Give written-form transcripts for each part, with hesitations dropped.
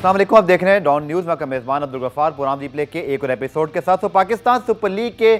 अस्सलाम वालेकुम, आप देख रहे हैं डॉन न्यूज़। मैं मेज़बान अब्दुल गफ्फार प्रोग्राम रिप्ले के एक और एपिसोड के साथ। तो पाकिस्तान सुपर लीग के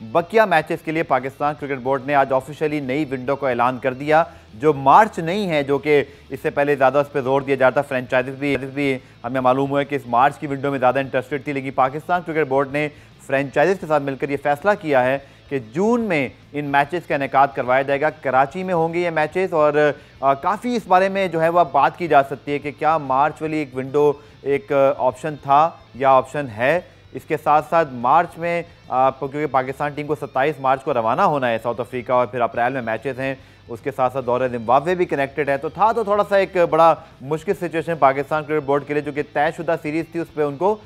बकिया मैचेस के लिए पाकिस्तान क्रिकेट बोर्ड ने आज ऑफिशियली नई विंडो को ऐलान कर दिया, जो मार्च नहीं है, जो कि इससे पहले ज़्यादा उस पर जोर दिया जाता। फ्रेंचाइजीज भी हमें मालूम हुआ है कि इस मार्च की विंडो में ज़्यादा इंटरेस्टेड थी, लेकिन पाकिस्तान क्रिकेट बोर्ड ने फ्रेंचाइजीज के साथ मिलकर ये फैसला किया है कि जून में इन मैचेस का इनेकाद करवाया जाएगा। कराची में होंगे ये मैचेस और काफ़ी इस बारे में जो है वह बात की जा सकती है कि क्या मार्च वाली एक विंडो एक ऑप्शन था या ऑप्शन है। इसके साथ साथ मार्च में क्योंकि पाकिस्तान टीम को 27 मार्च को रवाना होना है साउथ अफ्रीका, और फिर अप्रैल में मैचेस हैं, उसके साथ साथ दौरे जिम्बाब्वे भी कनेक्टेड है, तो थोड़ा सा एक बड़ा मुश्किल सिचुएशन पाकिस्तान क्रिकेट बोर्ड के लिए, जो कि तयशुदा सीरीज़ थी, उस पर उनको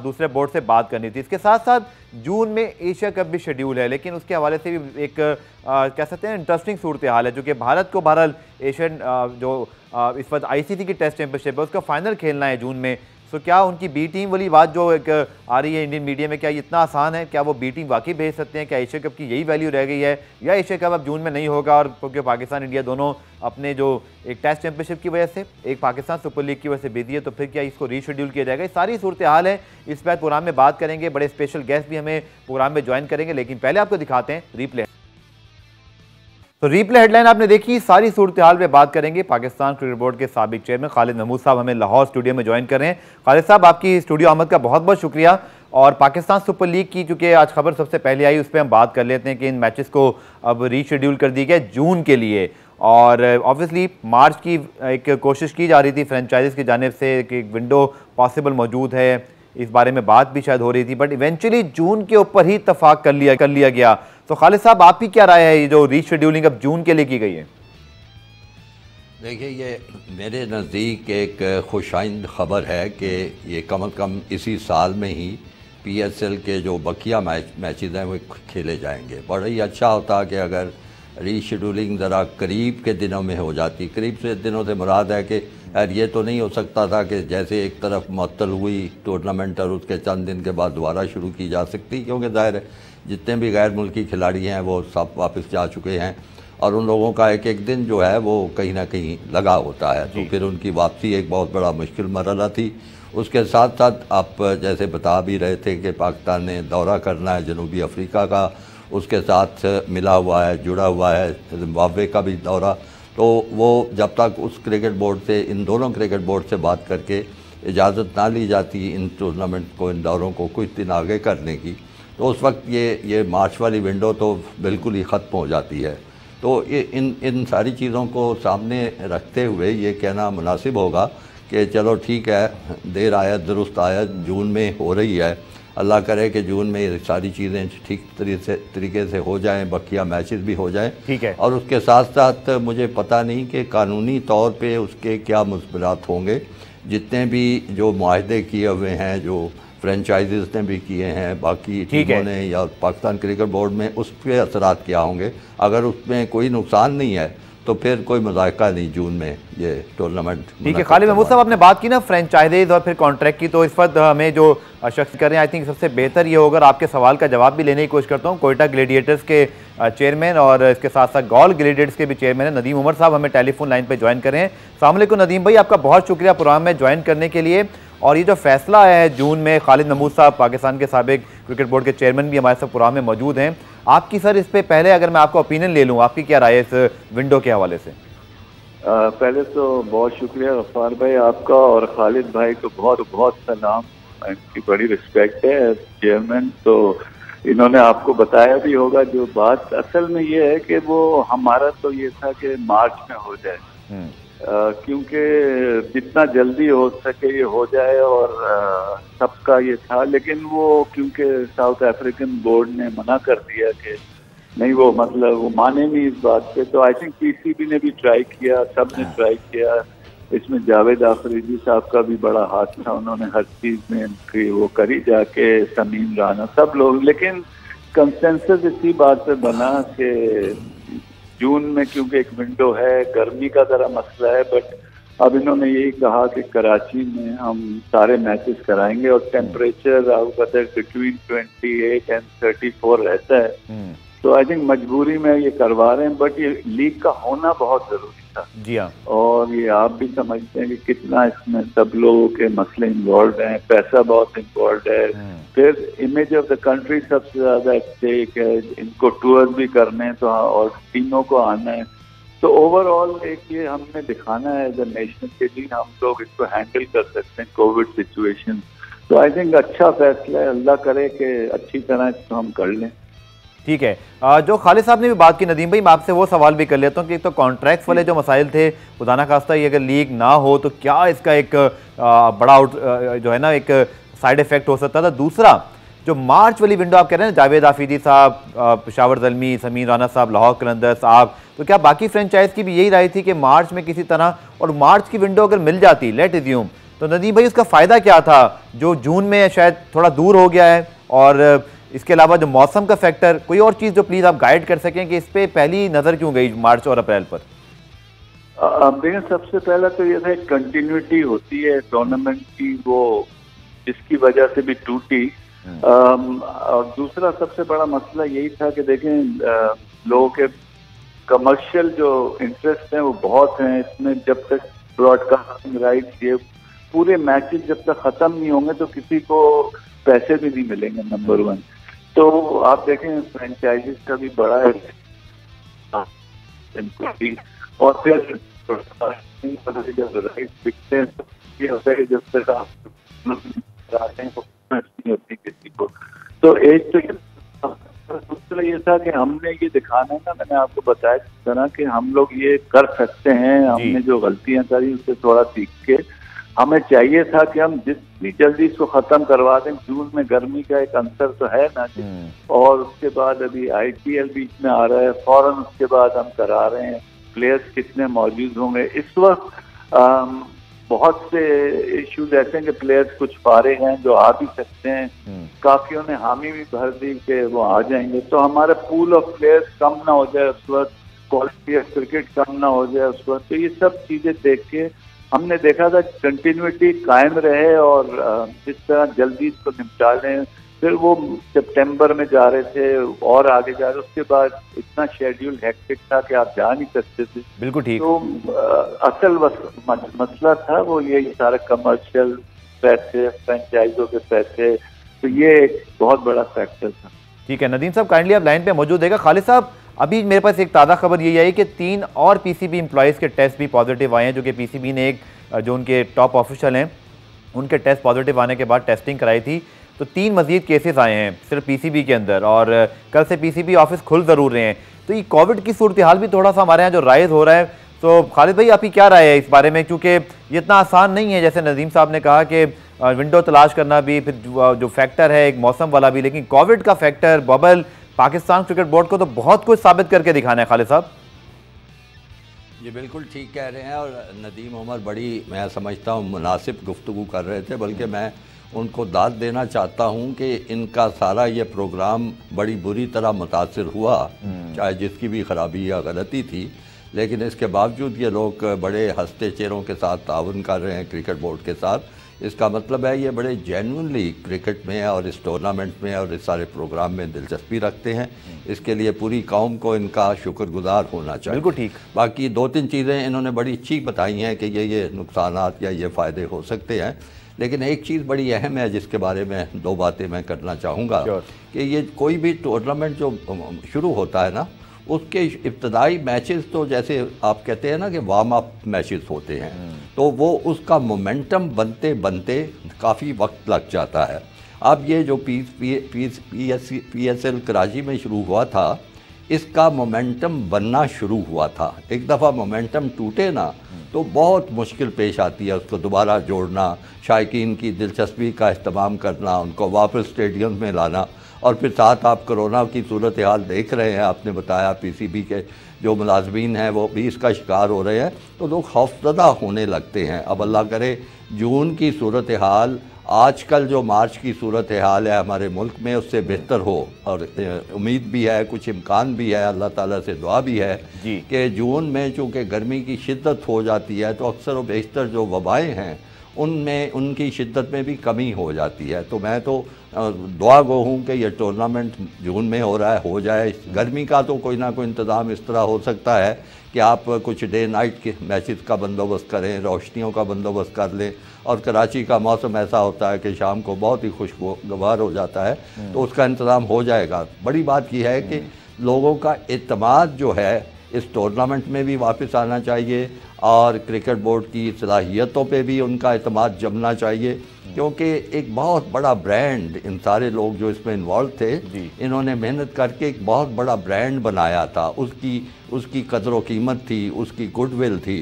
दूसरे बोर्ड से बात करनी थी। इसके साथ साथ जून में एशिया कप भी शेड्यूल है, लेकिन उसके हवाले से भी एक कह सकते हैं इंटरेस्टिंग सूरत हाल है, जो कि भारत को बहरहाल एशियन जो इस वक्त ICC की टेस्ट चैंपियनशिप है उसका फाइनल खेलना है जून में। तो क्या उनकी बी टीम वाली बात जो एक आ रही है इंडियन मीडिया में, क्या ये इतना आसान है? क्या वो बी टीम वाकई भेज सकते हैं? क्या एशिया कप की यही वैल्यू रह गई है, या एशिया कप अब जून में नहीं होगा? और क्योंकि पाकिस्तान इंडिया दोनों अपने जो एक टेस्ट चैंपियनशिप की वजह से, एक पाकिस्तान सुपर लीग की वजह से बिजी है, तो फिर क्या इसको रीशेड्यूल किया जाएगा? ये सारी सूरत हाल है, इस बार प्रोग्राम में बात करेंगे। बड़े स्पेशल गेस्ट भी हमें प्रोग्राम में ज्वाइन करेंगे, लेकिन पहले आपको दिखाते हैं रिप्ले। तो रिप्ले हेडलाइन आपने देखी, सारी सूरत हाल में बात करेंगे। पाकिस्तान क्रिकेट बोर्ड के साबिक चेयरमैन खालिद महमूद साहब हमें लाहौर स्टूडियो में ज्वाइन कर रहे हैं। खालिद साहब, आपकी स्टूडियो आमद का बहुत बहुत शुक्रिया। और पाकिस्तान सुपर लीग की चूँकि आज खबर सबसे पहले आई, उस पर हम बात कर लेते हैं कि इन मैचेस को अब रीशेड्यूल कर दिया गया जून के लिए, और ऑब्वियसली मार्च की एक कोशिश की जा रही थी फ्रेंचाइजीज की जानिब से कि एक विंडो पॉसिबल मौजूद है, इस बारे में बात भी शायद हो रही थी, बट इवेंचुअली जून के ऊपर ही इत्तफाक कर लिया गया। तो खालिद साहब, आपकी क्या राय है ये जो रीशेड्यूलिंग अब जून के लिए की गई है? देखिए, ये मेरे नज़दीक एक खुशाइंद ख़बर है कि ये कम अज़ कम इसी साल में ही PSL के जो बकिया मैचेज़ हैं वो खेले जाएंगे। बड़ा ही अच्छा होता कि अगर रीशेड्यूलिंग ज़रा करीब के दिनों में हो जाती। करीब से दिनों से मुराद है कि यार ये तो नहीं हो सकता था कि जैसे एक तरफ मुअत्तल हुई टूर्नामेंट और उसके चंद दिन के बाद दोबारा शुरू की जा सकती, क्योंकि ज़ाहिर है जितने भी गैर मुल्की खिलाड़ी हैं वो सब वापस जा चुके हैं और उन लोगों का एक एक दिन जो है वो कहीं ना कहीं लगा होता है, तो फिर उनकी वापसी एक बहुत बड़ा मुश्किल मरहला थी। उसके साथ साथ आप जैसे बता भी रहे थे कि पाकिस्तान ने दौरा करना है जनूबी अफ्रीका का, उसके साथ मिला हुआ है, जुड़ा हुआ है जिम्बाब्वे का भी दौरा। तो वो जब तक उस क्रिकेट बोर्ड से, इन दोनों क्रिकेट बोर्ड से बात करके इजाज़त ना ली जाती इन टूर्नामेंट को, इन दौरों को कुछ दिन आगे करने की, तो उस वक्त ये मार्च वाली विंडो तो बिल्कुल ही ख़त्म हो जाती है। तो ये इन सारी चीज़ों को सामने रखते हुए ये कहना मुनासिब होगा कि चलो ठीक है, देर आयत दुरुस्त आयत, जून में हो रही है, अल्लाह करे कि जून में ये सारी चीज़ें ठीक तरीके से हो जाएं, बकिया मैचेस भी हो जाएं, ठीक है। और उसके साथ साथ मुझे पता नहीं कि कानूनी तौर पे उसके क्या मुस्बरात होंगे। जितने भी जो मुआहदे किए हुए हैं, जो फ्रेंचाइजीज ने भी किए हैं, बाकी टीमों ने या पाकिस्तान क्रिकेट बोर्ड में, उस पर असरात क्या होंगे। अगर उसमें कोई नुकसान नहीं है तो फिर कोई मज़ाक़ा नहीं जून में ये टूर्नामेंट। ठीक है खालिद महमूद साहब, आपने बात की ना फ्रेंचाइजीज और फिर कॉन्ट्रैक्ट की, तो इस वक्त हमें जो शख्स कर रहे हैं, आई थिंक सबसे बेहतर ये होगा, आपके सवाल का जवाब भी लेने की कोशिश करता हूँ। कोयटा ग्लेडिएटर्स के चेयरमैन और इसके साथ साथ गॉल ग्लेडिएटर्स के भी चेयरमैन है नदीम उमर साहब, हमें टेलीफोन लाइन पर ज्वाइन कर रहे हैं। अस्सलाम वालेकुम नदीम भाई, आपका बहुत शुक्रिया प्रोग्राम में ज्वाइन करने के लिए। और ये जो फैसला आया है जून में, खालिद महमूद साहब पाकिस्तान के साबिक क्रिकेट बोर्ड के चेयरमैन भी हमारे साथ प्रोग्राम में मौजूद हैं, आपकी सर इस पे पहले अगर मैं आपका ओपिनियन ले लूँ, आपकी क्या राय है इस विंडो के हवाले से? पहले तो बहुत शुक्रिया गफ्फार भाई आपका, और खालिद भाई को बहुत बहुत सलाम, इनकी बड़ी रिस्पेक्ट है चेयरमैन। तो इन्होंने आपको बताया भी होगा, जो बात असल में ये है कि वो हमारा तो ये था कि मार्च में हो जाए, क्योंकि जितना जल्दी हो सके ये हो जाए, और सबका ये था। लेकिन वो क्योंकि साउथ अफ्रीकन बोर्ड ने मना कर दिया कि नहीं, वो मतलब वो माने नहीं इस बात पे, तो आई थिंक PCB ने भी ट्राई किया, सब ने ट्राई किया। इसमें जावेद आफरीदी साहब का भी बड़ा हाथ था, उन्होंने हर चीज़ में उनकी वो करी जाके, समीम राना सब लोग, लेकिन कंसेंसस इसी बात पे बना कि जून में क्योंकि एक विंडो है, गर्मी का ज़रा मसला है, बट अब इन्होंने यही कहा कि कराची में हम सारे मैचेस कराएंगे, और टेम्परेचर आपको पता है बिटवीन 28 और 34 रहता है। तो आई थिंक मजबूरी में ये करवा रहे हैं, बट ये लीग का होना बहुत ज़रूरी है। था। जी हाँ। और ये आप भी समझते हैं कि कितना इसमें सब लोगों के मसले इन्वॉल्व हैं, पैसा बहुत इन्वॉल्व है, फिर इमेज ऑफ द कंट्री सबसे ज्यादा स्टेक है, इनको टूर्स भी करने हैं तो और टीमों को आना है। तो ओवरऑल एक ये हमने दिखाना है एज अ नेशन के लिए हम लोग इसको हैंडल कर सकते हैं कोविड सिचुएशन। तो आई थिंक अच्छा फैसला है, अल्लाह करे कि अच्छी तरह इसको हम कर लें। ठीक है। जो खालिद साहब ने भी बात की, नदीम भाई मैं आपसे वो सवाल भी कर लेता हूँ कि एक तो कॉन्ट्रैक्ट्स वाले जो मसाइल थे, खुदा खास्ता ये अगर लीक ना हो तो क्या इसका एक बड़ा जो है ना एक साइड इफेक्ट हो सकता था। दूसरा जो मार्च वाली विंडो आप कह रहे हैं, जावेद आफीदी साहब, पेशावर ज़ल्मी, समीर राना साहब, लाहौर कलंदर्स, आप, तो क्या बाकी फ्रेंचाइज की भी यही राय थी कि मार्च में किसी तरह, और मार्च की विंडो अगर मिल जाती लेट एज्यूम, तो नदीम भाई उसका फ़ायदा क्या था जो जून में शायद थोड़ा दूर हो गया है? और इसके अलावा जो मौसम का फैक्टर, कोई और चीज़ जो प्लीज़ आप गाइड कर सकें कि इस पर पहली नज़र क्यों गई मार्च और अप्रैल पर? देखिए सबसे पहला तो ये था कंटिन्यूटी होती है टूर्नामेंट की, वो जिसकी वजह से भी टूटी। और दूसरा सबसे बड़ा मसला यही था कि देखें लोगों के कमर्शियल जो इंटरेस्ट हैं वो बहुत हैं इसमें। जब तक ब्रॉडकास्टिंग राइट्स ये पूरे मैचेस जब तक खत्म नहीं होंगे तो किसी को पैसे भी नहीं मिलेंगे, नंबर वन। तो आप देखें फ्रेंचाइजीज का भी बड़ा है और फिर जब राइट्स बिकते हैं तो ये होता है कि जब तक आप नहीं होती किसी को। तो एक तो दूसरा ये था कि हमने ये दिखाना है ना, मैंने आपको बताया जिस तरह कि हम लोग ये कर सकते हैं, हमने जो गलतियां करी उससे थोड़ा सीख के हमें चाहिए था कि हम जितनी जल्दी इसको खत्म करवा दें। जून में गर्मी का एक अंतर तो है ना, और उसके बाद अभी आईपीएल बीच में आ रहा है, फौरन उसके बाद हम करा रहे हैं। प्लेयर्स कितने मौजूद होंगे इस वक्त, बहुत से इश्यूज ऐसे हैं कि प्लेयर्स कुछ फारिग हैं जो आ भी सकते हैं, काफियों ने हामी भी भर दी कि वो आ जाएंगे। तो हमारा पूल ऑफ प्लेयर्स कम ना हो जाए उस वक्त, क्वालिटी ऑफ क्रिकेट कम ना हो जाए उस वक्त। तो ये सब चीजें देख के हमने देखा था कंटिन्यूटी कायम रहे और जिस तरह जल्दी इसको निपटा लें। फिर वो सितंबर में जा रहे थे और आगे जा रहे, उसके बाद इतना शेड्यूल हेक्टिक था कि आप जा नहीं सकते थे। बिल्कुल ठीक। तो असल मसला था वो ये सारे कमर्शियल पैसे, फ्रेंचाइजों के पैसे, तो ये एक बहुत बड़ा फैक्टर था। ठीक है नदीम साहब, काइंडली आप लाइन पे मौजूद रहेगा। खालिद साहब, अभी मेरे पास एक ताज़ा खबर यही आई कि 3 और पीसीबी एम्प्लॉयज़ के टेस्ट भी पॉजिटिव आए हैं, जो कि पीसीबी ने जो उनके टॉप ऑफिशियल हैं उनके टेस्ट पॉजिटिव आने के बाद टेस्टिंग कराई थी। तो 3 मजीद केसेस आए हैं सिर्फ पीसीबी के अंदर, और कल से पीसीबी ऑफिस खुल ज़रूर रहे हैं। तो ये कोविड की सूरत हाल भी थोड़ा सा हमारे यहाँ जो राइज हो रहा है, तो खालिद भाई आपकी क्या राय है इस बारे में? क्योंकि ये इतना आसान नहीं है, जैसे नदीम साहब ने कहा कि विंडो तलाश करना भी, फिर जो फैक्टर है एक मौसम वाला भी, लेकिन कोविड का factor, bubble, Pakistan cricket board को तो बहुत कुछ साबित करके दिखाना है। खालिद साहब ये बिल्कुल ठीक कह रहे हैं, और नदीम उमर बड़ी मैं समझता हूँ मुनासिब गुफ्तगू कर रहे थे, बल्कि मैं उनको दाद देना चाहता हूँ कि इनका सारा ये प्रोग्राम बड़ी बुरी तरह मुतासिर हुआ, चाहे जिसकी भी ख़राबी या गलती थी, लेकिन इसके बावजूद ये लोग बड़े हंसते चेहरों के साथ ताउन कर रहे हैं क्रिकेट बोर्ड के साथ। इसका मतलब है ये बड़े जेन्युइनली क्रिकेट में और इस टूर्नामेंट में और इस सारे प्रोग्राम में दिलचस्पी रखते हैं। इसके लिए पूरी कौम को इनका शुक्रगुजार होना चाहिए। बिल्कुल ठीक। बाकी 2-3 चीज़ें इन्होंने बड़ी अच्छी बताई हैं कि ये नुकसानात या ये फ़ायदे हो सकते हैं, लेकिन एक चीज़ बड़ी अहम है जिसके बारे में 2 बातें मैं करना चाहूँगा कि ये कोई भी टूर्नामेंट जो शुरू होता है ना, उसके इब्तदाई मैचेस तो जैसे आप कहते हैं ना कि वार्म अप मैचेस होते हैं, तो वो उसका मोमेंटम बनते बनते काफ़ी वक्त लग जाता है। अब ये जो PSL कराची में शुरू हुआ था, इसका मोमेंटम बनना शुरू हुआ था। एक दफ़ा मोमेंटम टूटे ना तो बहुत मुश्किल पेश आती है उसको दोबारा जोड़ना, शायकीन की दिलचस्पी का इस्तेमाल करना, उनको वापस स्टेडियम में लाना, और फिर साथ आप कोरोना की सूरत हाल देख रहे हैं। आपने बताया पीसीबी के जो मुलाजमीन हैं वो भी इसका शिकार हो रहे हैं, तो लोग खौफजदा होने लगते हैं। अब अल्लाह करे जून की सूरत हाल आजकल जो मार्च की सूरत हाल है हमारे मुल्क में उससे बेहतर हो, और उम्मीद भी है, कुछ इम्कान भी है, अल्लाह ताला से दुआ भी है कि जून में चूँकि गर्मी की शिद्दत हो जाती है तो अक्सर व बेशतर जो वबाएँ हैं उनमें उनकी शिद्दत में भी कमी हो जाती है। तो मैं तो दुआ गो हूँ कि ये टूर्नामेंट जून में हो रहा है, हो जाए। गर्मी का तो कोई ना कोई इंतज़ाम इस तरह हो सकता है कि आप कुछ डे नाइट के मैचेस का बंदोबस्त करें, रोशनियों का बंदोबस्त कर लें। और कराची का मौसम ऐसा होता है कि शाम को बहुत ही खुशगवार हो जाता है, तो उसका इंतज़ाम हो जाएगा। बड़ी बात यह है कि लोगों का एतमाद जो है इस टूर्नामेंट में भी वापस आना चाहिए और क्रिकेट बोर्ड की सलाहियतों पे भी उनका एतमाद जमना चाहिए, क्योंकि एक बहुत बड़ा ब्रांड, इन सारे लोग जो इसमें इन्वॉल्व थे, इन्होंने मेहनत करके एक बहुत बड़ा ब्रांड बनाया था। उसकी कदर व कीमत थी, उसकी गुडविल थी।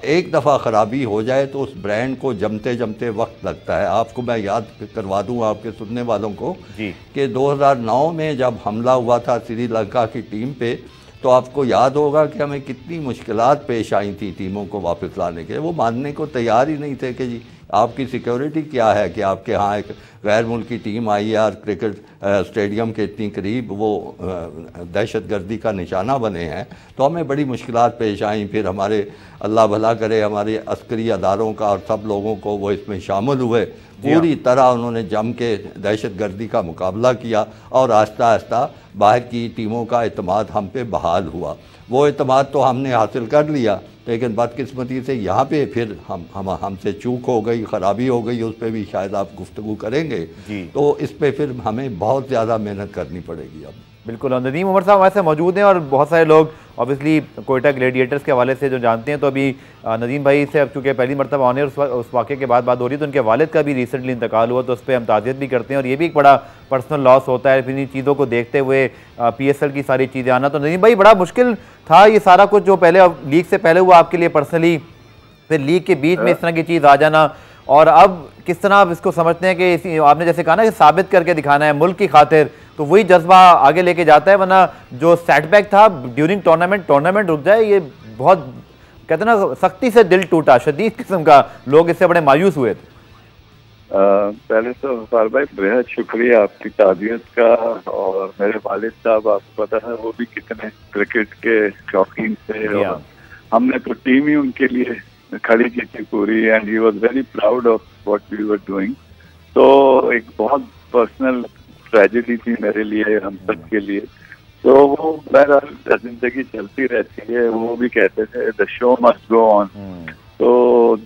एक दफ़ा ख़राबी हो जाए तो उस ब्रांड को जमते जमते वक्त लगता है। आपको मैं याद करवा दूं आपके सुनने वालों को कि 2009 में जब हमला हुआ था श्रीलंका की टीम पे, तो आपको याद होगा कि हमें कितनी मुश्किलात पेश आई थी टीमों को वापस लाने के। वो मानने को तैयार ही नहीं थे कि जी आपकी सिक्योरिटी क्या है कि आपके यहाँ एक गैर मुल्की टीम आई है और क्रिकेट स्टेडियम के इतनी करीब वो दहशतगर्दी का निशाना बने हैं। तो हमें बड़ी मुश्किलात पेश आई। फिर हमारे अल्लाह भला करे हमारे अस्करी अदारों का और सब लोगों को वो इसमें शामिल हुए, पूरी तरह उन्होंने जम के दहशतगर्दी का मुकाबला किया और आहिस्ता आहिस्ता बाहर की टीमों का एतमाद हम पे बहाल हुआ। वो एतमाद तो हमने हासिल कर लिया, लेकिन बदकिस्मती से यहाँ पे फिर हमसे चूक हो गई, ख़राबी हो गई। उस पर भी शायद आप गुफ्तगू करेंगे, तो इस पर फिर हमें बहुत ज़्यादा मेहनत करनी पड़ेगी अब। बिल्कुल। नदीम उमर साहब वैसे मौजूद हैं और बहुत सारे लोग ऑब्वियसली कोयटा ग्लेडिएटर्स के हवाले से जो जानते हैं। तो अभी नदीम भाई से अब चूँकि पहली मरतबा आने उस वाक़े के बाद बात हो रही है, तो उनके वालिद का भी रिसेंटली इंतकाल हुआ, तो उस पर हम ताज़ियत भी करते हैं और ये भी एक बड़ा पर्सनल लॉस होता है। फिर इन चीज़ों को देखते हुए PSL की सारी चीज़ें आना, तो नदीम भाई बड़ा मुश्किल था ये सारा कुछ जो पहले लीग से पहले हुआ आपके लिए पर्सनली, फिर लीग के बीच में इस तरह की चीज़ आ जाना, और अब किस तरह आप इसको समझते हैं कि आपने जैसे कहा ना कि साबित करके दिखाना है मुल्क की खातिर, तो वही जज्बा आगे लेके जाता है। वरना जो सेटबैक था ड्यूरिंग टूर्नामेंट रुक जाए, ये बहुत कहते हैं ना सख्ती से दिल टूटा, शदीद किस्म का, लोग इससे बड़े मायूस हुए थे। पहले तो गफ्फार भाई बेहद शुक्रिया आपकी ताज़ियत का। और मेरे वालिद साहब आपको पता है वो भी कितने क्रिकेट के शौकीन थे, और हमने तो टीम ही उनके लिए खड़ी की थी पूरी, and he was very proud of what we were doing. तो एक बहुत पर्सनल ट्रेजेडी थी मेरे लिए, हम सब के लिए। तो वो बहरहाल जिंदगी चलती रहती है, वो भी कहते थे the show must go on. तो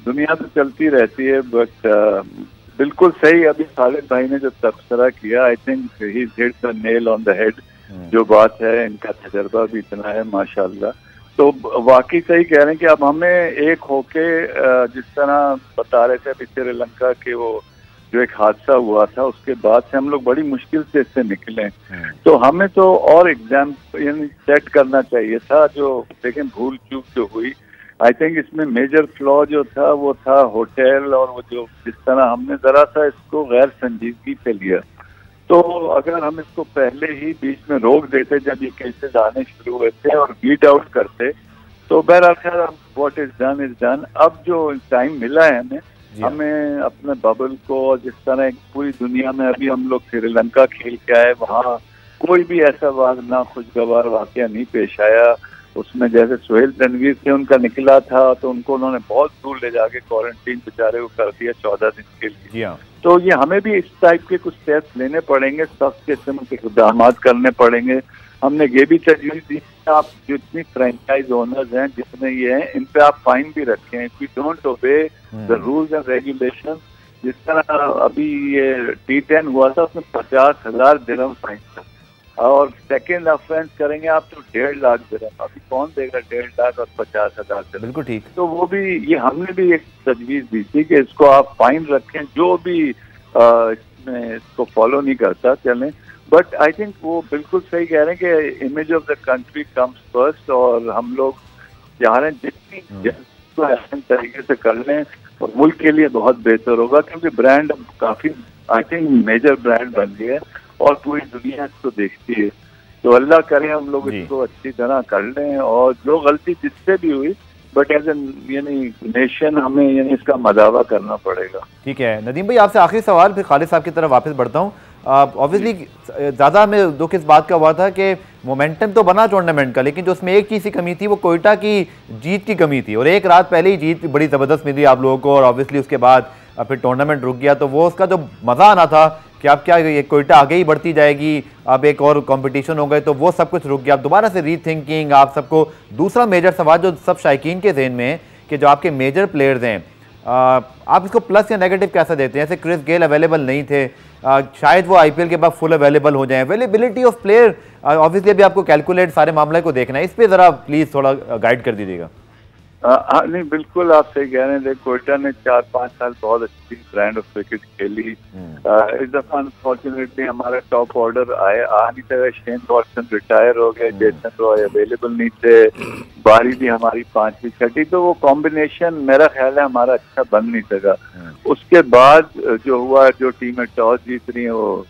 दुनिया तो चलती रहती है, बट बिल्कुल सही अभी खालिद भाई ने जो तबसरा किया, I think he hit the nail on the head. जो बात है, इनका तजर्बा भी इतना है माशाल्लाह। तो वाकई सही कह रहे हैं कि अब हमें एक होके, जिस तरह बता रहे थे अभी श्रीलंका के वो जो एक हादसा हुआ था, उसके बाद से हम लोग बड़ी मुश्किल से इससे निकले। तो हमें तो और एग्जाम यानी सेट करना चाहिए था। जो लेकिन भूल चूक जो हुई, आई थिंक इसमें मेजर फ्लॉ जो था वो था होटल, और वो जो जिस तरह हमने जरा सा इसको गैर संजीदगी से लिया। तो अगर हम इसको पहले ही बीच में रोक देते जब ये केसेस आने शुरू हुए थे और वीड आउट करते, तो बहरहाल what is done is done. अब जो टाइम मिला है हमें अपने बबल को, जिस तरह पूरी दुनिया में अभी हम लोग श्रीलंका खेल के आए, वहाँ कोई भी ऐसा ना खुशगवार वाकया नहीं पेश आया। उसमें जैसे सुहेल तनवीर से उनका निकला था, तो उनको उन्होंने बहुत दूर ले जाके क्वारंटीन बेचारे को कर दिया 14 दिन के लिए। तो ये हमें भी इस टाइप के कुछ स्टेप्स लेने पड़ेंगे, सख्त किस्म के इक़दाम करने पड़ेंगे। हमने ये भी तजवीज़ दी, आप जितनी फ्रेंचाइज ओनर्स हैं जितने ये हैं, इन पे आप फाइन भी रखें if you don't obey the rules and regulation. जिस तरह अभी ये T10 हुआ था, उसमें 50,000 दिरहम फाइन था, और सेकेंड ऑफेंस करेंगे आप तो 1.5 लाख दिरहम। अभी कौन देगा 1.5 लाख और 50,000 दिरहम? बिल्कुल ठीक। तो वो भी ये हमने भी एक तजवीज़ दी थी कि इसको आप फाइन रखें, जो भी इसमें इसको फॉलो नहीं करता चलें। बट आई थिंक वो बिल्कुल सही कह रहे हैं कि image of the country comes first, और हम लोग चाह रहे हैं जितनी तो ऐसे तरीके से कर लें और मुल्क के लिए बहुत बेहतर होगा, क्योंकि ब्रांड काफी आई थिंक मेजर ब्रांड बन गया है और पूरी दुनिया इसको देखती है। तो अल्लाह करे हम लोग इसको अच्छी तरह कर लें, और जो गलती जिससे भी हुई, बट एज एन यानी नेशन हमें यानी इसका मदावा करना पड़ेगा। ठीक है नदीम भाई, आपसे आखिरी सवाल, फिर खालिद साहब की तरफ वापस बढ़ता हूँ। ऑब्वियसली ज़्यादा हमें दुख इस बात का हुआ था कि मोमेंटम तो बना टूर्नामेंट का, लेकिन जो उसमें एक चीज़ की कमी थी वो कोयटा की जीत की कमी थी। और एक रात पहले ही जीत बड़ी ज़बरदस्त मिली आप लोगों को, और ऑब्वियसली उसके बाद फिर टूर्नामेंट रुक गया। तो वो उसका जो मज़ा आना था कि अब क्या ये कोयटा आगे ही बढ़ती जाएगी, अब एक और कंपटीशन हो गए, तो वो सब कुछ रुक गया। अब दोबारा से रीथिंकिंग, आप सबको दूसरा मेजर सवाल जो सब शायकीन के ज़हन में है कि जो आपके मेजर प्लेयर्स हैं, आप इसको प्लस या नेगेटिव कैसा देते हैं? जैसे क्रिस गेल अवेलेबल नहीं थे, शायद वो आईपीएल के बाद फुल अवेलेबल हो जाएं। अवेलेबिलिटी ऑफ प्लेयर ऑब्वियसली अभी आपको कैलकुलेट सारे मामले को देखना है, इस पर ज़रा प्लीज़ थोड़ा गाइड कर दीजिएगा। हाँ नहीं, बिल्कुल आप सही कह रहे हैं। कोयटा ने 4-5 साल बहुत अच्छी ब्रांड ऑफ क्रिकेट खेली। इस दफा अनफॉर्चुनेटली हमारा टॉप ऑर्डर आ नहीं सका। शेन वॉटसन रिटायर हो गए, जेसन रॉय अवेलेबल नहीं थे, बारी भी हमारी 5वीं छठी, तो वो कॉम्बिनेशन मेरा ख्याल है हमारा अच्छा बन नहीं सका। उसके बाद जो हुआ, जो टीमें टॉस जीत रही हैं वो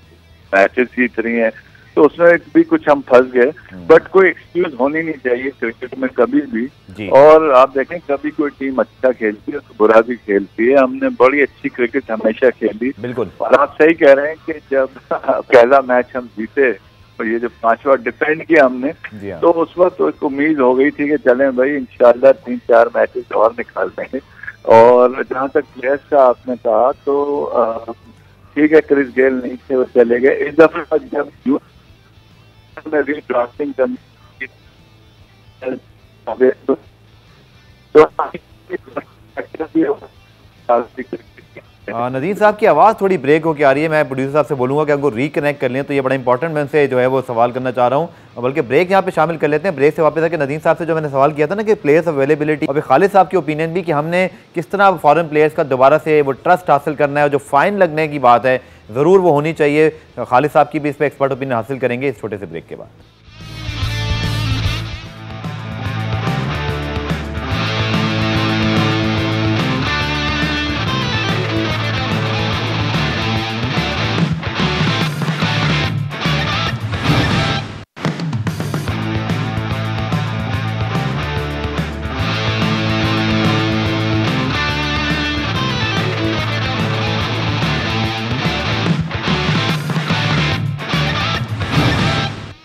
मैचेस जीत रही हैं, तो उसमें भी कुछ हम फंस गए। बट कोई एक्सक्यूज होनी नहीं चाहिए क्रिकेट में कभी भी। और आप देखें, कभी कोई टीम अच्छा खेलती है तो बुरा भी खेलती है। हमने बड़ी अच्छी क्रिकेट हमेशा खेली। बिल्कुल। और आप सही कह रहे हैं कि जब पहला मैच हम जीते और ये जो 5वां डिफेंड किया हमने, तो उस वक्त तो एक उम्मीद हो गई थी कि चलें भाई इंशाल्लाह 3-4 मैचेस और निकाल देंगे। और जहाँ तक प्लेयर्स का आपने कहा, तो ठीक है, क्रिस गेल नहीं थे, वो चले गए। इस दफा जब ड्राफ्टिंग करनी नदीम साहब की आवाज़ थोड़ी ब्रेक होकर आ रही है। मैं प्रोड्यूसर साहब से बोलूंगा कि हमको रिकनेक्ट कर लें, तो ये बड़ा इंपॉर्टेंट मैं उनसे जो है वो सवाल करना चाह रहा हूँ। बल्कि ब्रेक यहाँ पे शामिल कर लेते हैं। ब्रेक से वापस आके नदीम साहब से जो मैंने सवाल किया था ना कि प्लेयर्स अवेलेबिलिटी, और खालिद साहब की ओपिनियन भी कि हमने किस तरह फॉरेन प्लेयर्स का दोबारा से वो ट्रस्ट हासिल करना है, और जो फाइन लगने की बात है ज़रूर वो होनी चाहिए। खालिद साहब की भी इस पर एक्सपर्ट ओपिनियन हासिल करेंगे इस छोटे से ब्रेक के बाद।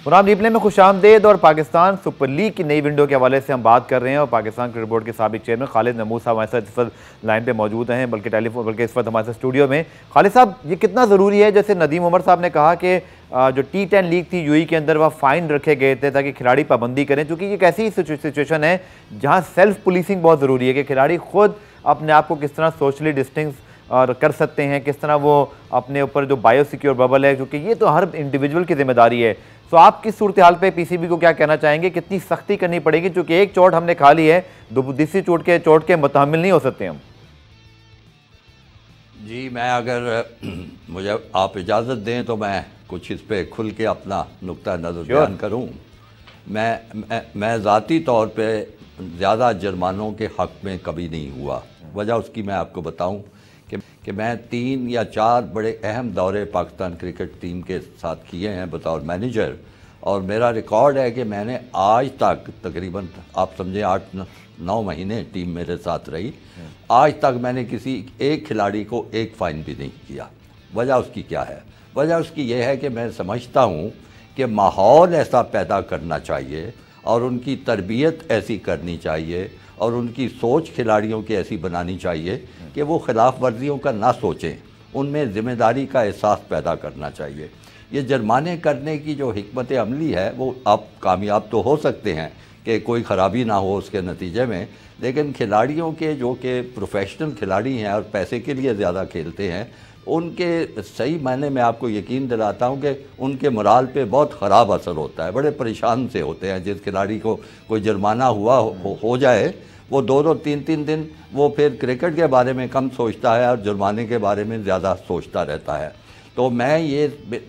प्रोग्राम रिप्ले में खुशामदेद। और पाकिस्तान सुपर लीग की नई विंडो के हवाले से हम बात कर रहे हैं, और पाकिस्तान क्रिकेट बोर्ड के साबिक चेयरमैन खालिद महमूद साहब हमारे साथ इस वक्त लाइन पे मौजूद हैं, बल्कि टेलीफोन, बल्कि इस वक्त हमारे साथ स्टूडियो में। खालिद साहब, ये कितना ज़रूरी है, जैसे नदीम उमर साहब ने कहा कि जो T10 लीग थी यूएई के अंदर, वह फाइन रखे गए थे ताकि खिलाड़ी पाबंदी करें, क्योंकि ये एक ऐसी सिचुएशन है जहाँ सेल्फ पुलिसिंग बहुत ज़रूरी है कि खिलाड़ी खुद अपने आप को किस तरह सोशली डिस्टेंस और कर सकते हैं, किस तरह वो अपने ऊपर जो बायो सिक्योर बबल है, क्योंकि ये तो हर इंडिविजुअल की जिम्मेदारी है। तो आप किस सूरत हाल पे पीसीबी को क्या कहना चाहेंगे, कितनी सख्ती करनी पड़ेगी, क्योंकि एक चोट हमने खा ली है, दूसरी चोट के मुतहम्मिल नहीं हो सकते हम। जी, मैं अगर मुझे आप इजाज़त दें तो मैं कुछ इस पे खुल के अपना नुक्ता नज़र बयान करूँ। मैं ज़ाती तौर पे ज़्यादा जुर्मानों के हक़ में कभी नहीं हुआ। वजह उसकी मैं आपको बताऊं कि मैं 3 या 4 बड़े अहम दौरे पाकिस्तान क्रिकेट टीम के साथ किए हैं बतौर मैनेजर, और मेरा रिकॉर्ड है कि मैंने आज तक तकरीबन आप समझे 8-9 महीने टीम मेरे साथ रही, आज तक मैंने किसी एक खिलाड़ी को एक फ़ाइन भी नहीं किया। वजह उसकी क्या है? वजह उसकी यह है कि मैं समझता हूँ कि माहौल ऐसा पैदा करना चाहिए और उनकी तरबियत ऐसी करनी चाहिए और उनकी सोच खिलाड़ियों की ऐसी बनानी चाहिए कि वो खिलाफ वर्जियों का ना सोचें, उनमें ज़िम्मेदारी का एहसास पैदा करना चाहिए। ये जुर्माने करने की जो हिकमत अमली है वो आप कामयाब तो हो सकते हैं कि कोई ख़राबी ना हो उसके नतीजे में, लेकिन खिलाड़ियों के जो कि प्रोफेशनल खिलाड़ी हैं और पैसे के लिए ज़्यादा खेलते हैं, उनके सही मायने में आपको यकीन दिलाता हूँ कि उनके मोराल पे बहुत ख़राब असर होता है, बड़े परेशान से होते हैं। जिस खिलाड़ी को कोई जुर्माना हुआ हो जाए, वो 2-2, 3-3 दिन वो फिर क्रिकेट के बारे में कम सोचता है और जुर्माने के बारे में ज़्यादा सोचता रहता है। तो मैं ये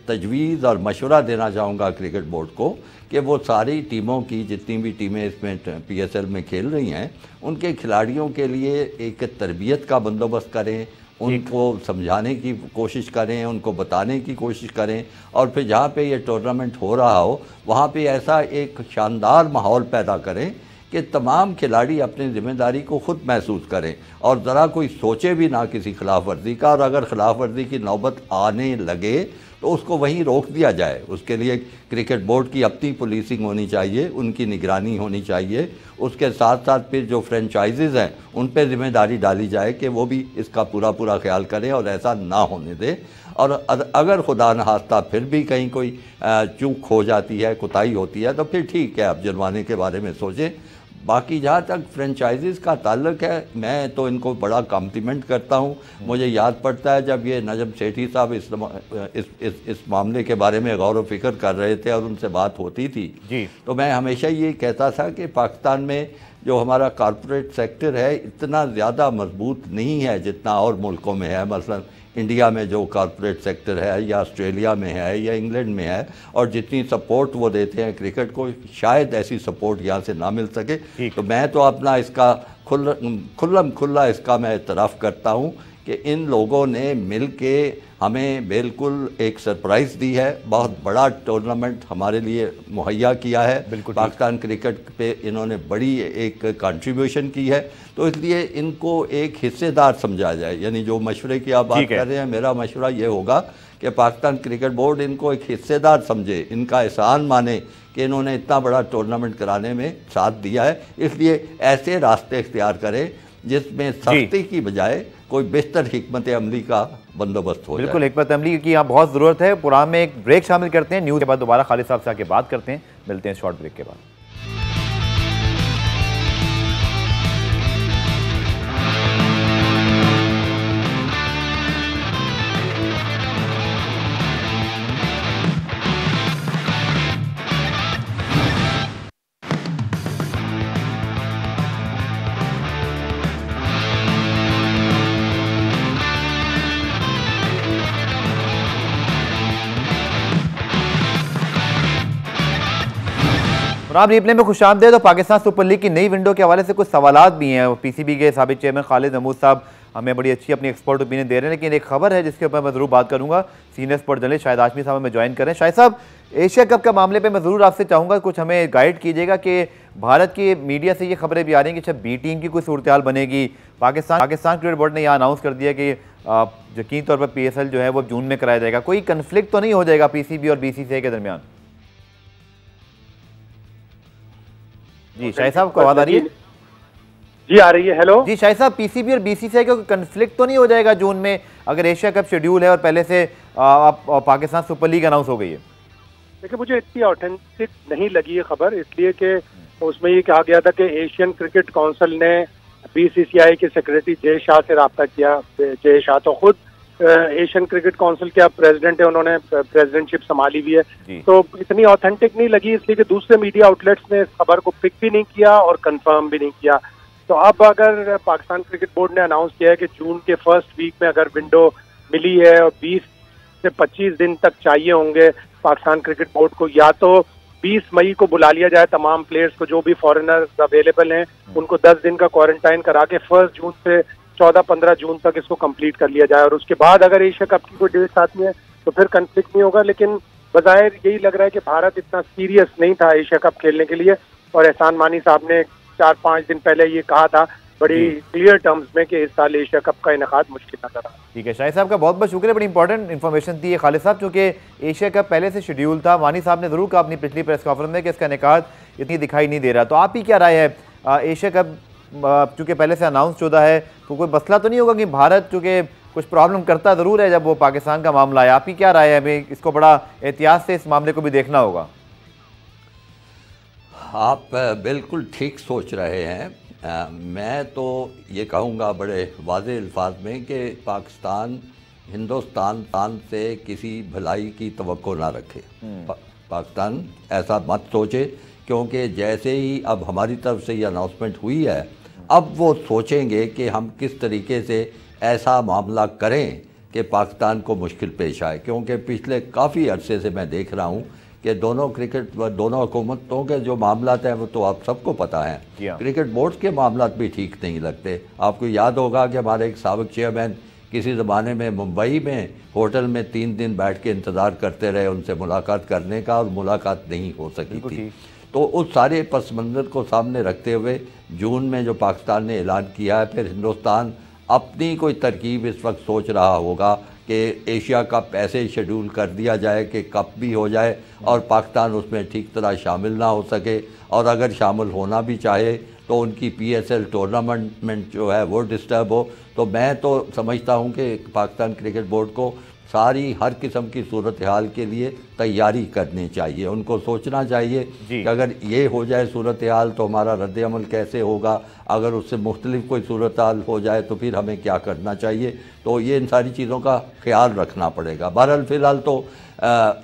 तजवीज़ और मशवरा देना चाहूँगा क्रिकेट बोर्ड को कि वो सारी टीमों की, जितनी भी टीमें इसमें PSL में खेल रही हैं, उनके खिलाड़ियों के लिए एक तरबियत का बंदोबस्त करें, उनको समझाने की कोशिश करें, उनको बताने की कोशिश करें, और फिर जहाँ पे ये टूर्नामेंट हो रहा हो वहाँ पे ऐसा एक शानदार माहौल पैदा करें कि तमाम खिलाड़ी अपनी ज़िम्मेदारी को ख़ुद महसूस करें और ज़रा कोई सोचे भी ना किसी खिलाफ वर्जी का, और अगर खिलाफ वर्जी की नौबत आने लगे तो उसको वहीं रोक दिया जाए। उसके लिए क्रिकेट बोर्ड की अपनी पुलिसिंग होनी चाहिए, उनकी निगरानी होनी चाहिए। उसके साथ साथ फिर जो फ्रेंचाइजीज़ हैं उन पर जिम्मेदारी डाली जाए कि वो भी इसका पूरा पूरा ख्याल करें और ऐसा ना होने दें। और अगर खुदा न खास्ता फिर भी कहीं कोई चूक हो जाती है, कोताही होती है, तो फिर ठीक है, अब जुर्माने के बारे में सोचें। बाकी जहाँ तक फ्रेंचाइजीज़ का ताल्लुक है, मैं तो इनको बड़ा कॉम्प्लीमेंट करता हूँ। मुझे याद पड़ता है जब ये नजम सेठी साहब इस मामले के बारे में गौर व फिक्र कर रहे थे और उनसे बात होती थी जी, तो मैं हमेशा ये कहता था कि पाकिस्तान में जो हमारा कॉरपोरेट सेक्टर है इतना ज़्यादा मजबूत नहीं है जितना और मुल्कों में है। मसलन इंडिया में जो कॉरपोरेट सेक्टर है, या ऑस्ट्रेलिया में है, या इंग्लैंड में है, और जितनी सपोर्ट वो देते हैं क्रिकेट को, शायद ऐसी सपोर्ट यहाँ से ना मिल सके। तो मैं तो अपना इसका खुल्लम खुल्ला इसका मैं इतराफ़ करता हूँ कि इन लोगों ने मिल के हमें बिल्कुल एक सरप्राइज़ दी है, बहुत बड़ा टूर्नामेंट हमारे लिए मुहैया किया है। पाकिस्तान क्रिकेट पे इन्होंने बड़ी एक कंट्रीब्यूशन की है, तो इसलिए इनको एक हिस्सेदार समझा जाए। यानी जो मशवरे की आप बात कर रहे हैं, मेरा मशवरा ये होगा कि पाकिस्तान क्रिकेट बोर्ड इनको एक हिस्सेदार समझे, इनका एहसान माने कि इन्होंने इतना बड़ा टूर्नामेंट कराने में साथ दिया है। इसलिए ऐसे रास्ते इख्तियार करें जिसमें सख्ती की बजाय कोई बेहतर हिकमत अमली का बंदोबस्त हो। बिल्कुल, हिकमत अमली की यहाँ बहुत ज़रूरत है। प्रोग्राम में एक ब्रेक शामिल करते हैं, न्यूज़ के बाद दोबारा खालिद साहब से आके बात करते हैं। मिलते हैं शॉर्ट ब्रेक के बाद। आप रिप्ले में खुशामदीद। तो पाकिस्तान सुपर लीग की नई विंडो के हवाले से कुछ सवालात भी हैं। पीसीबी के साबिक चेयरमैन खालिद महमूद साहब हमें बड़ी अच्छी अपनी एक्सपर्ट ओपिनियन दे रहे हैं, लेकिन एक खबर है जिसके ऊपर मैं ज़रूर बात करूंगा। Senior sport journalist Shahid Hashmi साहब हमें ज्वाइन करें। शाहिद साहब, एशिया कप के मामले पर मैं ज़रूर आपसे चाहूँगा कुछ हमें गाइड कीजिएगा कि भारत की मीडिया से ये खबरें भी आ रही हैं कि अच्छा बी टीम की कोई सूरत हाल बनेगी। पाकिस्तान क्रिकेट बोर्ड ने यह अनाउंस कर दिया कि यकीनी तौर पर PSL जो है वो जून में कराया जाएगा। कोई कन्फ्लिक्ट तो नहीं हो जाएगा PCB और BCCI के दरमियान? जी शाहिद साहब को आवाज आ रही है? जी आ रही है। हेलो जी शाहिद साहब, PCB और BCCI का कन्फ्लिक्ट तो नहीं हो जाएगा जून में अगर एशिया कप शेड्यूल है और पहले से पाकिस्तान सुपर लीग अनाउंस हो गई है? देखिए, मुझे इतनी ऑथेंटिक नहीं लगी ये खबर, इसलिए कि उसमें ये कहा गया था कि एशियन क्रिकेट काउंसिल ने BCCI के सेक्रेटरी जय शाह से रब्ता किया। जय शाह तो खुद एशियन क्रिकेट काउंसिल के अब प्रेसिडेंट है, उन्होंने प्रेसिडेंटशिप संभाली हुई है। तो इतनी ऑथेंटिक नहीं लगी, इसलिए कि दूसरे मीडिया आउटलेट्स ने इस खबर को पिक भी नहीं किया और कंफर्म भी नहीं किया। तो अब अगर पाकिस्तान क्रिकेट बोर्ड ने अनाउंस किया है कि जून के फर्स्ट वीक में अगर विंडो मिली है और 20 से 25 दिन तक चाहिए होंगे पाकिस्तान क्रिकेट बोर्ड को, या तो 20 मई को बुला लिया जाए तमाम प्लेयर्स को, जो भी फॉरेनर्स अवेलेबल हैं उनको 10 दिन का क्वारंटाइन करा के 1 जून से 14-15 जून तक इसको कंप्लीट कर लिया जाए, और उसके बाद अगर एशिया कप की कोई डेट आती है तो फिर कंफ्लिक्ट नहीं होगा। लेकिन बज़ाहिर यही लग रहा है कि भारत इतना सीरियस नहीं था एशिया कप खेलने के लिए, और एहसान मानी साहब ने 4-5 दिन पहले ये कहा था बड़ी क्लियर टर्म्स में कि इस साल एशिया कप का इनेकाद मुश्किल नजर आ रहा है। ठीक है, शाहिद साहब का बहुत बहुत शुक्रिया, बड़ी इंपॉर्टेंट इन्फॉर्मेशन थी ये खालिद साहब, चूंकि एशिया कप पहले से शेड्यूल था। वानी साहब ने जरूर कहा अपनी पिछली प्रेस कॉन्फ्रेंस में कि इसका इनेकाद इतनी दिखाई नहीं दे रहा। तो आप ही क्या राय है, एशिया कप चूंकि पहले से अनाउंस शुदा है तो कोई मसला तो नहीं होगा कि भारत चूंकि कुछ प्रॉब्लम करता ज़रूर है जब वो पाकिस्तान का मामला है? आप ही क्या राय है? हमें इसको बड़ा एहतियात से इस मामले को भी देखना होगा। आप बिल्कुल ठीक सोच रहे हैं। मैं तो ये कहूँगा बड़े वाज़ेह अल्फाज में कि पाकिस्तान हिंदुस्तान से किसी भलाई की तवक्को ना रखे। पाकिस्तान ऐसा मत सोचे, क्योंकि जैसे ही अब हमारी तरफ से ये अनाउंसमेंट हुई है, अब वो सोचेंगे कि हम किस तरीके से ऐसा मामला करें कि पाकिस्तान को मुश्किल पेश आए। क्योंकि पिछले काफ़ी अरसे से मैं देख रहा हूँ कि दोनों हुकूमतों के जो मामलात हैं वो तो आप सबको पता है, क्रिकेट बोर्ड के मामलात भी ठीक नहीं लगते। आपको याद होगा कि हमारे एक साबिक चेयरमैन किसी ज़माने में मुंबई में होटल में 3 दिन बैठ के इंतज़ार करते रहे उनसे मुलाकात करने का, और मुलाकात नहीं हो सकी थी। तो उस सारे पस मंज़र को सामने रखते हुए जून में जो पाकिस्तान ने ऐलान किया है, फिर हिंदुस्तान अपनी कोई तरकीब इस वक्त सोच रहा होगा कि एशिया कप ऐसे शेड्यूल कर दिया जाए कि कप भी हो जाए और पाकिस्तान उसमें ठीक तरह शामिल ना हो सके, और अगर शामिल होना भी चाहे तो उनकी PSL टूर्नामेंट जो है वो डिस्टर्ब हो। तो मैं तो समझता हूँ कि पाकिस्तान क्रिकेट बोर्ड को सारी हर किस्म की सूरत हाल के लिए तैयारी करनी चाहिए। उनको सोचना चाहिए कि अगर ये हो जाए सूरत हाल तो हमारा रद्द अमल कैसे होगा, अगर उससे मुख्तलिफ कोई सूरत हाल हो जाए तो फिर हमें क्या करना चाहिए। तो ये इन सारी चीज़ों का ख्याल रखना पड़ेगा। बहरहाल फ़िलहाल तो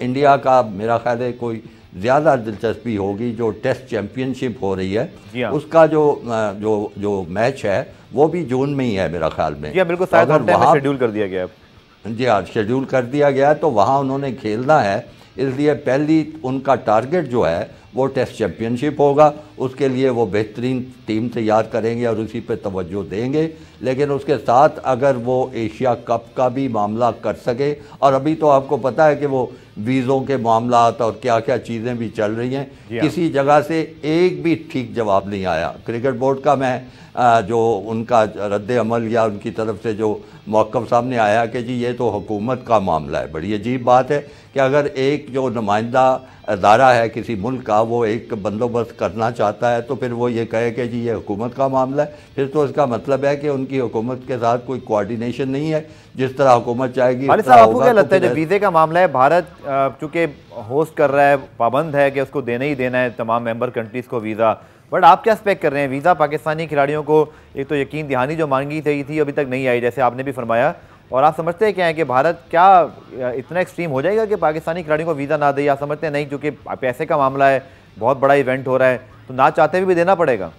इंडिया का मेरा ख्याल है कोई ज़्यादा दिलचस्पी होगी जो टेस्ट चैम्पियनशिप हो रही है, उसका जो मैच है वो भी जून में ही है मेरा ख्याल में। बिल्कुल, अगर वहाँ शेड्यूल कर दिया गया है। जी हाँ, शेड्यूल कर दिया गया है, तो वहाँ उन्होंने खेलना है। इसलिए पहली उनका टारगेट जो है वो टेस्ट चैम्पियनशिप होगा। उसके लिए वो बेहतरीन टीम तैयार करेंगे और उसी पे तवज्जो देंगे। लेकिन उसके साथ अगर वो एशिया कप का भी मामला कर सके, और अभी तो आपको पता है कि वो वीज़ों के मामलात और क्या क्या चीज़ें भी चल रही हैं, किसी जगह से एक भी ठीक जवाब नहीं आया। क्रिकेट बोर्ड का मैं जो उनका रद्द अमल या उनकी तरफ से जो मौक़िफ़ सामने आया कि जी ये तो हुकूमत का मामला है। बड़ी अजीब बात है कि अगर एक जो नुमाइंदा अदारा है किसी मुल्क का वो एक बंदोबस्त करना चाहता है तो फिर वो ये कहे कि जी ये हुकूमत का मामला है, फिर तो इसका मतलब है कि उनकी हुकूमत के साथ कोई कोऑर्डिनेशन नहीं है। जिस तरह हुकूमत चाहेगी आपको क्या लगता है जो वीज़े का मामला है, भारत चूँकि होस्ट कर रहा है, पाबंद है कि उसको देना ही देना है तमाम मेंबर कंट्रीज़ को वीज़ा, बट आप क्या एक्सपेक्ट कर रहे हैं? वीज़ा पाकिस्तानी खिलाड़ियों को एक तो यकीन दहानी जो मांगी थी अभी तक नहीं आई, जैसे आपने भी फरमाया, और आप समझते हैं क्या है कि भारत क्या इतना एक्सट्रीम हो जाएगा कि पाकिस्तानी खिलाड़ियों को वीज़ा ना दे? आप समझते हैं नहीं, क्योंकि पैसे का मामला है, बहुत बड़ा इवेंट हो रहा है, तो ना चाहते हुए भी देना पड़ेगा?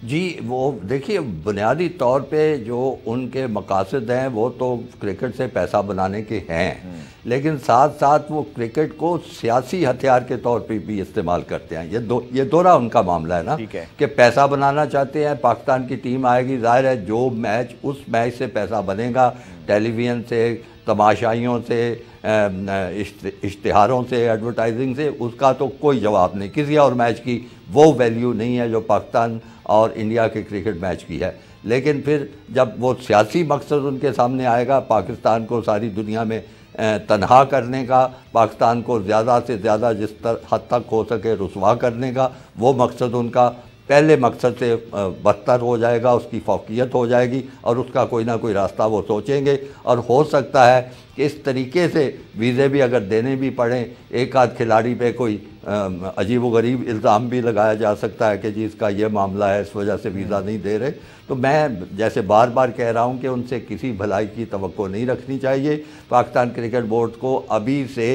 जी, वो देखिए बुनियादी तौर पे जो उनके मकासद हैं वो तो क्रिकेट से पैसा बनाने के हैं, लेकिन साथ साथ वो क्रिकेट को सियासी हथियार के तौर पे भी इस्तेमाल करते हैं। ये दोहरा उनका मामला है ना, कि पैसा बनाना चाहते हैं। पाकिस्तान की टीम आएगी, जाहिर है जो मैच उस मैच से पैसा बनेगा, टेलीविज़न से, तमाशाइयों से, इश्तिहारों से, एडवर्टाइजिंग से, उसका तो कोई जवाब नहीं। किसी और मैच की वो वैल्यू नहीं है जो पाकिस्तान और इंडिया के क्रिकेट मैच की है। लेकिन फिर जब वो सियासी मकसद उनके सामने आएगा, पाकिस्तान को सारी दुनिया में तनहा करने का, पाकिस्तान को ज़्यादा से ज़्यादा जिस हद तक हो सके रुसवा करने का, वो मकसद उनका पहले मकसद से बदतर हो जाएगा, उसकी फौकियत हो जाएगी और उसका कोई ना कोई रास्ता वो सोचेंगे। और हो सकता है कि इस तरीके से वीज़े भी अगर देने भी पड़ें, एक आध खिलाड़ी पे कोई अजीब व गरीब इल्ज़ाम भी लगाया जा सकता है कि जी इसका ये मामला है, इस वजह से वीज़ा नहीं दे रहे। तो मैं जैसे बार बार कह रहा हूँ कि उनसे किसी भलाई की तवक्को नहीं रखनी चाहिए। पाकिस्तान क्रिकेट बोर्ड को अभी से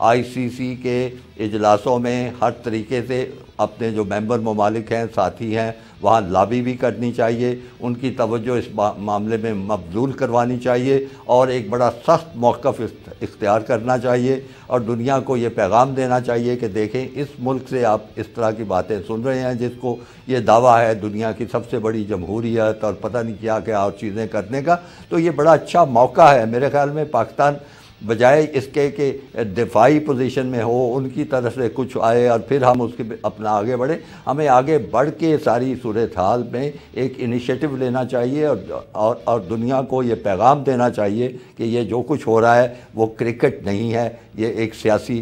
ICC के इजलासों में हर तरीके से अपने जो मेंबर ममालिक हैं, साथी हैं, वहाँ लॉबी भी करनी चाहिए, उनकी तवज्जो इस मामले में मबजूल करवानी चाहिए और एक बड़ा सख्त मौक़िफ़ इख्तियार करना चाहिए और दुनिया को ये पैगाम देना चाहिए कि देखें इस मुल्क से आप इस तरह की बातें सुन रहे हैं जिसको ये दावा है दुनिया की सबसे बड़ी जमहूरियत और पता नहीं क्या क्या और चीज़ें करने का, तो ये बड़ा अच्छा मौका है मेरे ख़्याल में। पाकिस्तान बजाय इसके कि दिफाई पोजीशन में हो, उनकी तरफ से कुछ आए और फिर हम उसके अपना आगे बढ़े, हमें आगे बढ़ के सारी सूरत हाल में एक इनिशिएटिव लेना चाहिए और दुनिया को ये पैगाम देना चाहिए कि ये जो कुछ हो रहा है वो क्रिकेट नहीं है, ये एक सियासी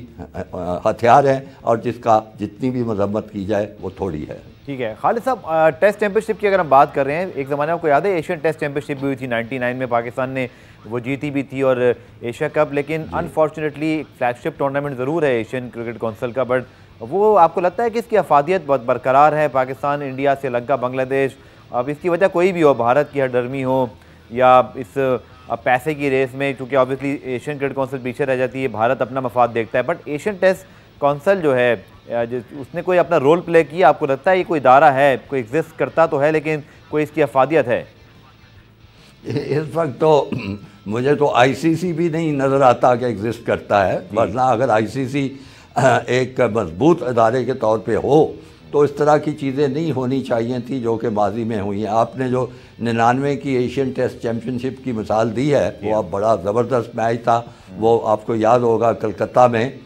हथियार है और जिसका जितनी भी मजम्मत की जाए वो थोड़ी है। ठीक है खालिद साहब, टेस्ट चैंपियनशिप की अगर हम बात कर रहे हैं, एक ज़माने आपको याद है एशियन टेस्ट चैंपियनशिप भी हुई थी 99 में, पाकिस्तान ने वो जीती भी थी और एशिया कप, लेकिन अनफॉर्चुनेटली फ्लैगशिप टूर्नामेंट ज़रूर है एशियन क्रिकेट काउंसिल का, बट वो आपको लगता है कि इसकी अफादियत बहुत बरकरार है? पाकिस्तान, इंडिया, श्रीलंका, बांग्लादेश, अब इसकी वजह कोई भी हो, भारत की हरदर्मी हो या इस पैसे की रेस में, चूँकि ऑब्वियसली एशियन क्रिकेट काउंसिल पीछे रह जाती है, भारत अपना मफाद देखता है, बट एशियन टेस्ट काउंसिल जो है उसने कोई अपना रोल प्ले किया? आपको लगता है ये कोई इदारा है, कोई एग्जिस्ट करता तो है लेकिन कोई इसकी अफादियत है? इस वक्त तो मुझे तो ICC भी नहीं नज़र आता कि एग्जिस्ट करता है, वरना अगर ICC एक मजबूत अदारे के तौर पे हो तो इस तरह की चीज़ें नहीं होनी चाहिए थी जो कि माजी में हुई हैं। आपने जो 99 की एशियन टेस्ट चैम्पियनशिप की मिसाल दी है वो अब बड़ा ज़बरदस्त मैच था, वो आपको याद होगा कलकत्ता में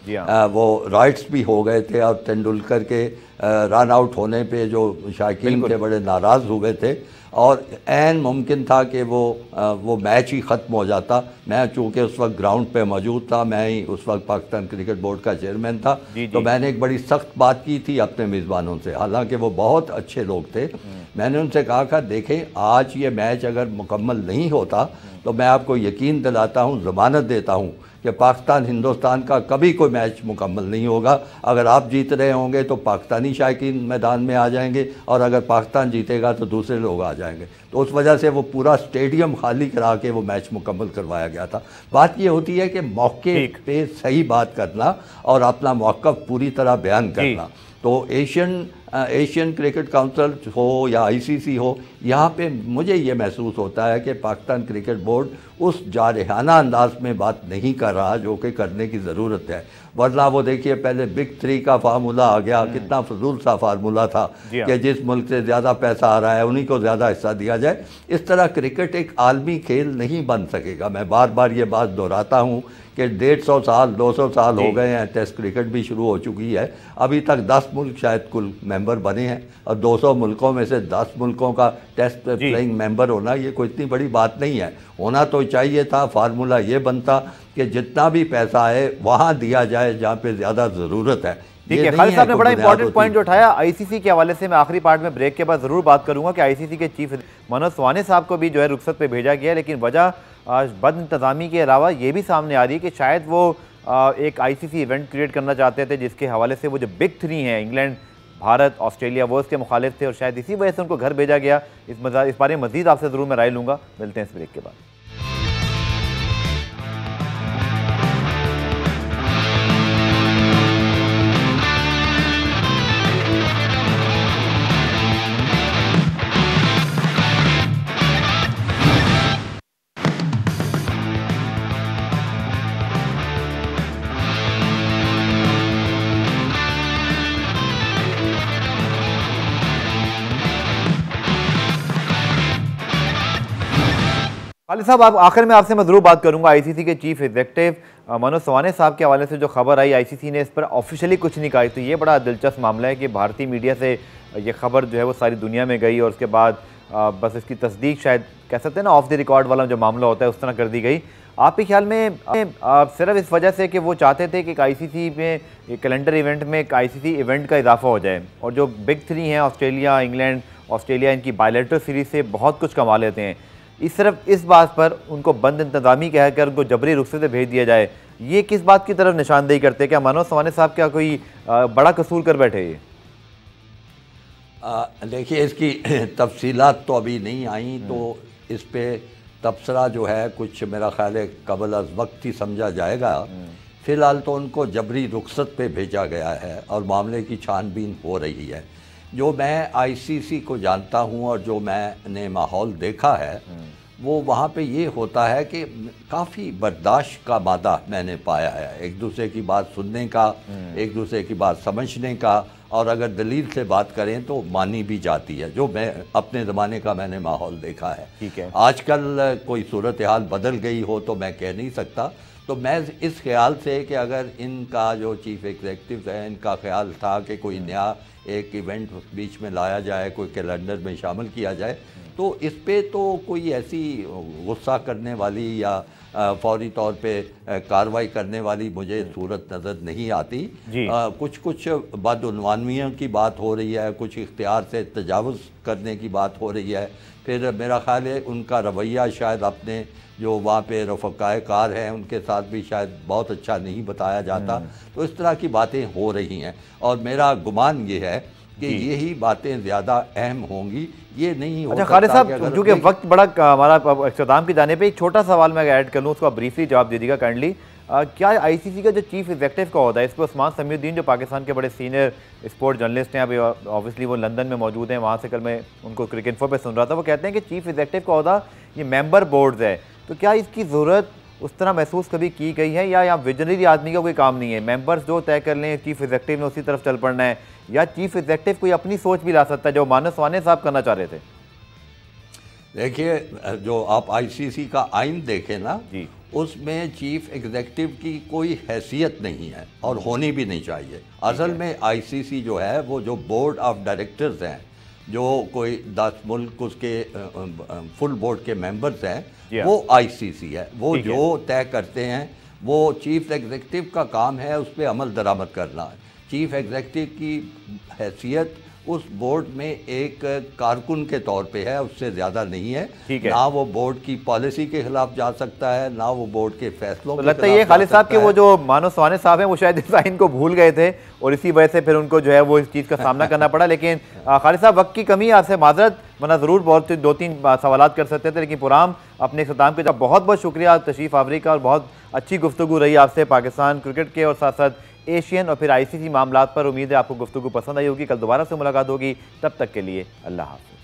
वो राइट्स भी हो गए थे और तेंदुलकर के रन आउट होने पे जो शायकीन थे बड़े नाराज़ हुए थे और ऐन मुमकिन था कि वो मैच ही ख़त्म हो जाता। मैं चूँकि उस वक्त ग्राउंड पे मौजूद था, मैं ही उस वक्त पाकिस्तान क्रिकेट बोर्ड का चेयरमैन था, तो मैंने एक बड़ी सख्त बात की थी अपने मेज़बानों से, हालांकि वो बहुत अच्छे लोग थे। मैंने उनसे कहा कि देखें, आज ये मैच अगर मुकम्मल नहीं होता तो मैं आपको यकीन दिलाता हूँ, ज़मानत देता हूँ कि पाकिस्तान हिंदुस्तान का कभी कोई मैच मुकम्मल नहीं होगा। अगर आप जीत रहे होंगे तो पाकिस्तानी शायकीन मैदान में आ जाएंगे, और अगर पाकिस्तान जीतेगा तो दूसरे लोग आ जाएंगे। तो उस वजह से वो पूरा स्टेडियम खाली करा के वो मैच मुकम्मल करवाया गया था। बात ये होती है कि मौके पे सही बात करना और अपना मौक़िफ़ पूरी तरह बयान करना। तो एशियन क्रिकेट काउंसिल हो या आईसीसी हो, यहाँ पे मुझे ये महसूस होता है कि पाकिस्तान क्रिकेट बोर्ड उस जारहाना अंदाज में बात नहीं कर रहा जो कि करने की ज़रूरत है। वरना वो देखिए, पहले बिग 3 का फार्मूला आ गया, कितना फजूल सा फार्मूला था कि जिस मुल्क से ज़्यादा पैसा आ रहा है उन्हीं को ज़्यादा हिस्सा दिया जाए। इस तरह क्रिकेट एक आलमी खेल नहीं बन सकेगा। मैं बार बार ये बात दोहराता हूँ कि 150 साल 200 साल हो गए हैं, टेस्ट क्रिकेट भी शुरू हो चुकी है, अभी तक 10 मुल्क शायद कुल मेंबर बने हैं, और 200 मुल्कों में से 10 मुल्कों का टेस्ट प्लेइंग मेंबर होना ये कोई इतनी बड़ी बात नहीं है। होना तो चाहिए था, फार्मूला ये बनता कि जितना भी पैसा है वहाँ दिया जाए जहाँ पे ज़्यादा ज़रूरत है। ठीक है, खालिद साहब ने बड़ा इंपॉर्टेंट पॉइंट जो उठाया आईसीसी के हवाले से, मैं आखिरी पार्ट में ब्रेक के बाद ज़रूर बात करूंगा कि आईसीसी के चीफ मनोज स्वाने साहब को भी जो है रुखसत पे भेजा गया है, लेकिन वजह बद इंतज़ामी के अलावा ये भी सामने आ रही है कि शायद वो एक आईसीसी इवेंट क्रिएट करना चाहते थे जिसके हवाले से वो जो बिग 3 हैं, इंग्लैंड, भारत, ऑस्ट्रेलिया, वो इसके मुखालिफ थे, और शायद इसी वजह से उनको घर भेजा गया। इस बारे में मज़ीद आपसे ज़रूर मैं राय लूँगा। मिलते हैं इस ब्रेक के बाद। खालिद साहब, आप आखिर में आपसे मैं ज़रूर बात करूंगा आईसीसी के चीफ एग्जीक्यूटिव मनोज स्वाने साहब के हवाले से जो खबर आई, आईसीसी ने इस पर ऑफिशियली कुछ नहीं कहा। तो ये बड़ा दिलचस्प मामला है कि भारतीय मीडिया से ये खबर जो है वो सारी दुनिया में गई, और उसके बाद बस इसकी तस्दीक शायद कह सकते हैं ना, ऑफ द रिकॉर्ड वाला जो मामला होता है उस तरह कर दी गई। आपके ख्याल में सिर्फ इस वजह से कि वो चाहते थे कि एक आईसीसी में कैलेंडर इवेंट में एक आईसीसी इवेंट का इजाफा हो जाए, और जो बिग 3 हैं ऑस्ट्रेलिया, इंग्लैंड, ऑस्ट्रेलिया, इनकी बायलैटरल सीरीज से बहुत कुछ कमा लेते हैं, सिर्फ इस बात पर उनको बंद इंतज़ामी कहकर उनको जबरी रुखसत से भेज दिया जाए, ये किस बात की तरफ निशानदेही करते हैं? क्या मनोज स्वाने साहब क्या कोई बड़ा कसूर कर बैठे ये? देखिए, इसकी तफसीलात तो अभी नहीं आई, तो इस पे तबसरा जो है कुछ मेरा ख्याल है कबल अज़ वक्त ही समझा जाएगा। फ़िलहाल तो उनको जबरी रुखसत पे भेजा गया है और मामले की छानबीन हो रही है। जो मैं आईसीसी को जानता हूं और जो मैंने माहौल देखा है, वो वहाँ पे ये होता है कि काफ़ी बर्दाश्त का मादा मैंने पाया है, एक दूसरे की बात सुनने का, एक दूसरे की बात समझने का, और अगर दलील से बात करें तो मानी भी जाती है, जो मैं अपने ज़माने का मैंने माहौल देखा है। ठीक है, आजकल कोई सूरत हाल बदल गई हो तो मैं कह नहीं सकता। तो मैं इस ख्याल से कि अगर इनका जो चीफ एग्जीक्यूटिव है, इनका ख्याल था कि कोई नया एक इवेंट बीच में लाया जाए, कोई कैलेंडर में शामिल किया जाए, तो इस पे तो कोई ऐसी गुस्सा करने वाली या फौरी तौर पे कार्रवाई करने वाली मुझे सूरत नज़र नहीं आती। कुछ बदउनवानियों की बात हो रही है, कुछ इख्तियार से तजावुज़ करने की बात हो रही है। फिर मेरा ख्याल है उनका रवैया शायद अपने जो वहाँ पे रफ़क़ाए कार हैं उनके साथ भी शायद बहुत अच्छा नहीं बताया जाता। तो इस तरह की बातें हो रही हैं, और मेरा गुमान ये है कि यही बातें ज़्यादा अहम होंगी, ये नहीं हो। अच्छा खालिद साहब, क्योंकि वक्त बड़ा हमारा इख्तिताम की जाने पे एक छोटा सवाल मैं ऐड कर लूँ, उसको आप ब्रीफली जवाब दे दीजिएगा काइंडली। क्या आईसीसी का जो चीफ एग्जीक्यूटिव का होता है, इस पर उस्मान समीउद्दीन जो पाकिस्तान के बड़े सीनियर स्पोर्ट जर्नलिस्ट हैं, अभी ऑब्वियसली वो लंदन में मौजूद हैं, वहाँ से कल मैं उनको क्रिकेट इन्फो पे सुन रहा था, वो कहते हैं कि चीफ एग्जीक्यूटिव का होता ये मेंबर बोर्ड्स है, तो क्या इसकी ज़रूरत उस तरह महसूस कभी की गई है, या यहाँ विजनरी आदमी का कोई काम नहीं है, मेंबर्स जो तय कर लें चीफ एग्जीक्यूटिव ने उसी तरफ चल पड़ना है, या चीफ एग्जीक्यूटिव कोई अपनी सोच भी ला सकता है जो मनोज स्वाने साहब करना चाह रहे थे? देखिए, जो आप आईसीसी का आइन देखें ना जी, उसमें चीफ एग्जीक्यूटिव की कोई हैसियत नहीं है और होनी भी नहीं चाहिए। असल में आईसीसी जो है वो जो बोर्ड ऑफ डायरेक्टर्स हैं जो कोई 10 मुल्क उसके फुल बोर्ड के मेंबर्स हैं, हाँ। वो आईसीसी है। वो जो तय करते हैं वो चीफ एग्जीक्यूटिव का काम है उस पर अमल दरामद करना। चीफ एग्जीक्यूटिव की हैसियत उस बोर्ड में एक कारकुन के तौर पे है, उससे ज़्यादा नहीं है। ना वो बोर्ड की पॉलिसी के खिलाफ जा सकता है, ना वो बोर्ड के फैसलों तो के लगता है ये खालिद साहब के वो जो मानो स्वाने साहब हैं वो शायद इस आइन को भूल गए थे और इसी वजह से फिर उनको जो है वो इस चीज़ का सामना करना पड़ा। लेकिन खालिद साहब वक्त की कमी आपसे माजरत, वरना ज़रूर बहुत 2-3 सवाल कर सकते थे। लेकिन पुराम अपने इख्तिताम के जब बहुत बहुत शुक्रिया तशरीफ़ आवरी का, और बहुत अच्छी गुफ्तगू रही आपसे पाकिस्तान क्रिकेट के और साथ साथ एशियन और फिर आईसीसी मामलात पर। उम्मीद है आपको गुफ्तगू पसंद आई होगी। कल दोबारा से मुलाकात होगी, तब तक के लिए अल्लाह हाफ़िज़।